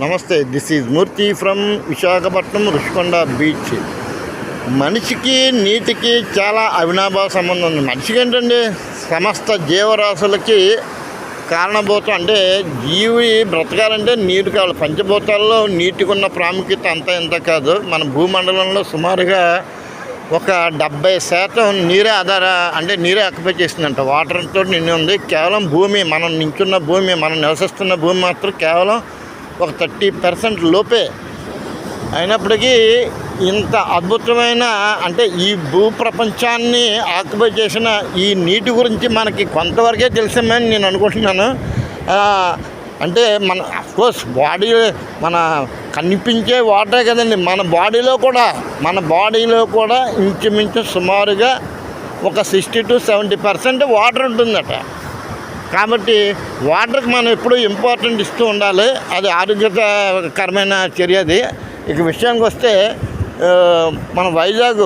నమస్తే, this is Murthy from Visakhapatnam Rushikonda beach. మనిషికి నీటికి చాలా అవినాభావ సంబంధం ఉంది. మనిషికి ఏంటండి, సమస్త జీవరాశులకి కారణభూతం. అంటే జీవి బ్రతకాలంటే నీరు కావాలి. పంచభూతాల్లో నీటికి ఉన్న ప్రాముఖ్యత అంతా ఇంత కాదు. మన భూమండలంలో సుమారుగా ఒక 70% నీరే అంటే నీరే ఆక్యుపై చేసిందంట. వాటర్తో నిండి ఉంది. కేవలం భూమి, మనం నించున్న భూమి, మనం నివసిస్తున్న భూమి మాత్రం కేవలం ఒక 30% లోపే. అయినప్పటికీ ఇంత అద్భుతమైన అంటే ఈ భూ ప్రపంచాన్ని ఆక్యుపై చేసిన ఈ నీటి గురించి మనకి కొంతవరకే తెలిసామని నేను అనుకుంటున్నాను. అంటే మన అఫ్కోర్స్ బాడీ, మన కనిపించే వాటరే కదండి, మన బాడీలో కూడా ఇంచుమించు సుమారుగా ఒక 60 to 70% వాటర్ ఉంటుందట. కాబట్టి వాటర్కి మనం ఎప్పుడూ ఇంపార్టెంట్ ఇస్తూ ఉండాలి. అది ఆరోగ్యకరమైన చర్య. అది ఇక విషయానికి వస్తే, మన వైజాగ్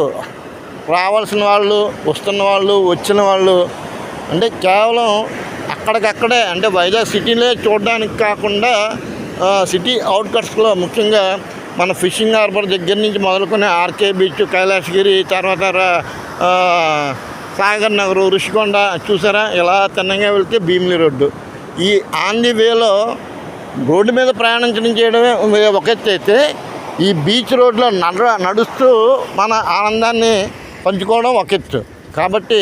రావాల్సిన వాళ్ళు, వస్తున్న వాళ్ళు, వచ్చిన వాళ్ళు అంటే కేవలం అక్కడికక్కడే అంటే వైజాగ్ సిటీలే చూడడానికి కాకుండా సిటీ అవుట్కట్స్లో ముఖ్యంగా మన ఫిషింగ్ హార్బర్ దగ్గర నుంచి మొదలుకొని ఆర్కే బీచ్, కైలాసగిరి, తర్వాత సాగర్ నగరు, రుషికొండ చూసారా, ఇలా తిన్నంగా వెళ్తే భీమిలి రోడ్డు. ఈ ఆన్ ది వేలో రోడ్డు మీద ప్రయాణించడం చేయడమే ఒక ఎత్తు అయితే, ఈ బీచ్ రోడ్లో నడుస్తూ మన ఆనందాన్ని పంచుకోవడం ఒక ఎత్తు. కాబట్టి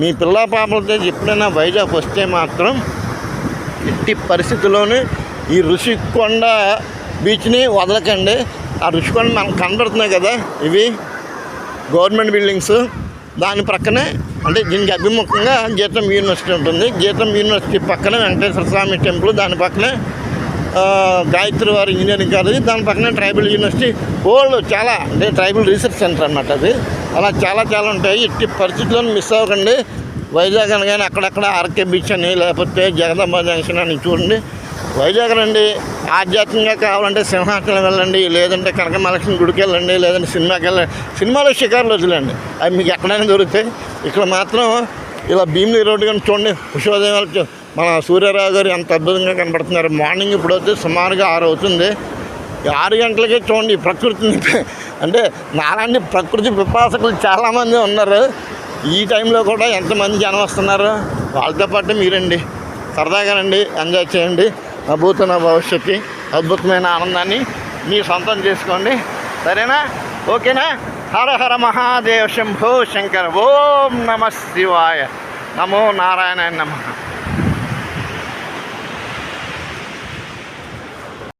మీ పిల్ల పాపలతో ఎప్పుడైనా వైజాగ్ వస్తే మాత్రం ఎట్టి పరిస్థితుల్లోనూ ఈ రుషికొండ బీచ్ని వదలకండి. ఆ రుషికొండ మనకు కనబడుతున్నాయి కదా, ఇవి గవర్నమెంట్ బిల్డింగ్స్. దాని ప్రక్కనే అంటే దీనికి అభిముఖంగా గీతం యూనివర్సిటీ ఉంటుంది. గీతం యూనివర్సిటీ పక్కనే వెంకటేశ్వర స్వామి టెంపుల్, దాని పక్కనే గాయత్రి వారి ఇంజనీరింగ్ కాలేజీ, దాని పక్కనే ట్రైబల్ యూనివర్సిటీ, ఓల్డ్ చాలా అంటే ట్రైబల్ రీసెర్చ్ సెంటర్ అన్నమాట అది. అలా చాలా ఉంటాయి. ఇట్టి పరిస్థితుల్లో మిస్ అవ్వకండి. వైజాగ్ అనగానే అక్కడక్కడ ఆర్కే బీచ్ అని, లేకపోతే జగదంబ జంక్షన్ అని చూడండి. వైజాగ్ రండి. ఆధ్యాత్మికంగా కావాలంటే సింహాచలం వెళ్ళండి, లేదంటే కనకమహాలక్ష్మి గుడికి వెళ్ళండి, లేదంటే సినిమాకి వెళ్ళండి. సినిమాలో షికార్లు వదిలేండి, అవి మీకు ఎక్కడైనా దొరుకుతాయి. ఇక్కడ మాత్రం ఇలా భీమిలి రోడ్డు కానీ చూడండి. ఉషోదయం మన సూర్యారావు గారు ఎంత అద్భుతంగా కనపడుతున్నారు. మార్నింగ్ ఇప్పుడు వస్తే సుమారుగా 6 అవుతుంది. 6 గంటలకే చూడండి ప్రకృతిని. అంటే నాలాంటి ప్రకృతి పిపాసకులు చాలామంది ఉన్నారు. ఈ టైంలో కూడా ఎంతమంది జనం వస్తున్నారు. వాళ్ళతో పాటు మీరండి, సరదాగా రండి, ఎంజాయ్ చేయండి. నా భూత నా భవిష్యత్తు అద్భుతమైన ఆనందాన్ని మీ సొంతం చేసుకోండి. సరేనా? ఓకేనా? హర హర మహాదేవ శంభో శంకర. ఓం నమ శివాయ. నమో నారాయణ నమః.